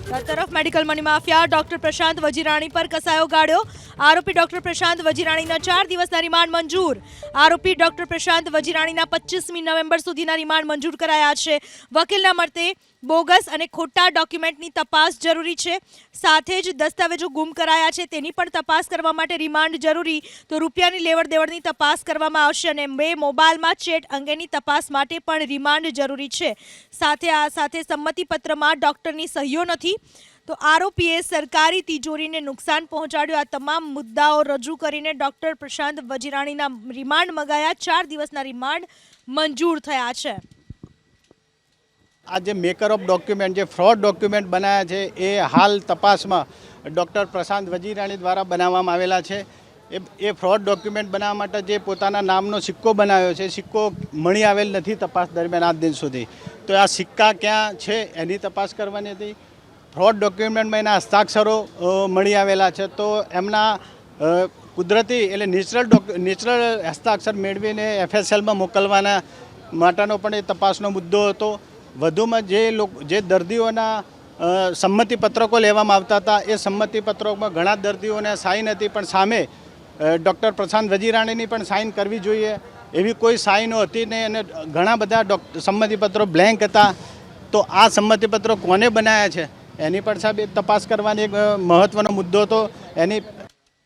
तरफ medical money mafia doctor प्रशांत वजीराणी पर कसायो गाड़ो। आरोपी डॉक्टर प्रशांत वजीराणीना 4 दिवसना रिमांड मंजूर। आरोपी डॉक्टर प्रशांत वजीराणीना 25મી નવેમ્બર સુધીના રિમાન્ડ મંજૂર કરાયા છે। વકીલના મતે બોગસ અને ખોટા ડોક્યુમેન્ટની તપાસ જરૂરી છે, સાથે જ દસ્તાવેજો ગુમ કરાયા છે તેની પણ તપાસ કરવા માટે રિમાન્ડ જરૂરી, તો રૂપિયાની લેવડ દેવડની તપાસ કરવામાં આવશે અને બે મોબાઈલમાં ચેટ અંગેની તપાસ માટે પણ રિમાન્ડ જરૂરી છે। સાથે સંમતિપત્રમાં ડોક્ટરની સહીઓ નથી, તો આરોપીએ સરકારી તિજોરીને નુકસાન પહોંચાડ્યું। આ તમામ મુદ્દાઓ રજૂ કરીને ડોક્ટર પ્રશાંત વજીરાણીના રિમાન્ડ મંગાયા। 4 દિવસના રિમાન્ડ મંજૂર થયા છે। आज मेकर ऑफ डॉक्यूमेंट जो फ्रॉड डॉक्यूमेंट बनाया है ये हाल तपास में डॉक्टर प्रशांत वजीराणी द्वारा बनाववामां आवेला छे। ए फ्रॉड डॉक्यूमेंट बनाववा माटे जे पोताना नामनो सिक्को बनाव्यो छे, सिक्को मळी आवेल नथी तपास दरमियान आज दिन सुधी, तो आ सिक्का क्या छे एनी तपास करवानी हती। फ्रॉड डॉक्यूमेंट में एना हस्ताक्षरो मळी आवेला छे, तो एमना कुदरती एटले नेचरल हस्ताक्षर मेळवीने FSL में मोकलवाना माटेनो पण ए तपासनो मुद्दो हतो। વધુમાં જે દર્દીઓના સંમતિપત્રકો લેવામાં આવતા હતા એ સંમતિપત્રોમાં ઘણા દર્દીઓને સાઇન હતી, પણ સામે ડૉક્ટર પ્રશાંત વજીરાણીની પણ સાઇન કરવી જોઈએ એવી કોઈ સાઇનો હતી નહીં અને ઘણા બધા સંમતિપત્રો બ્લેન્ક હતા। તો આ સંમતિપત્રો કોને બનાવ્યા છે એની પણ સાહેબ તપાસ કરવાની એક મહત્ત્વનો મુદ્દો હતો। એની